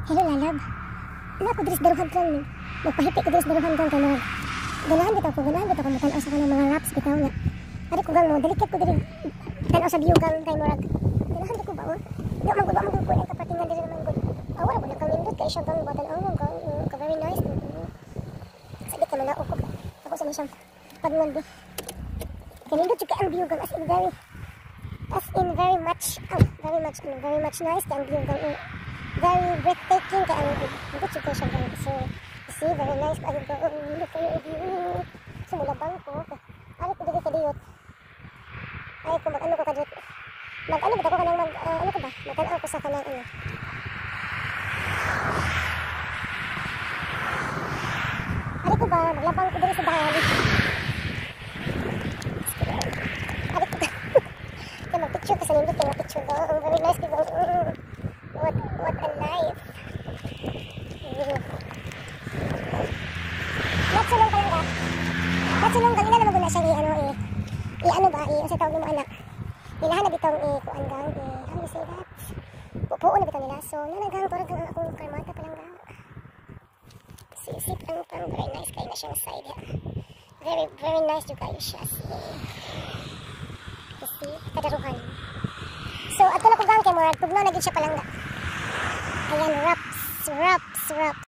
Hello lalab. Wala ko dres daruhan kan. Magpahipi ko dres daruhan kan kay mga ganahan bitaw ko mutan sa kanang mga raps bitaw nga. Ari ko gang mo delicate ko diri. Tan sa view gang kay murag. Ganahan ko ba oh. Di man ko ko ang kapatingan diri naman gud. Wala ko na kang nindot kay siya gang batan ka very nice. Sabi ka man ako. Ako sa siyang pagnon di. Kanindot jud kay ang view gang as in very much nice kay ang view gang. Very breathtaking kay ang good situation gang. So see very nice kay ang look at your view. Sumulabang ko. Ari ko diri sa diyot. Ay ko mag-ano ko kadiyot. Mag-ano ba ko kanang ano ko ba? Mag-ano ko sa kanang ano. Ari ko ba maglabang ko diri sa dahan. Ari ko ba. Kaya mag-picture ka sa nindot kaya mag-picture ko. Very nice ko. What a life. Natsulong ka lang ka. Natsulong ka. Ina naman ko na siya i-ano ba? Sa tawag mo anak. Nilahan na bitong kuan gang. How do you say that? Pupuo na bitong nila. So, nanagang parang kang akong karmata palang gang. Sisip ang very nice kayo na siyang side. Very nice yung kayo siya. See? Kadaruhan. So, ato na ko gang kay Murad. Tugnaw na gid siya palangga. Ayan, raps.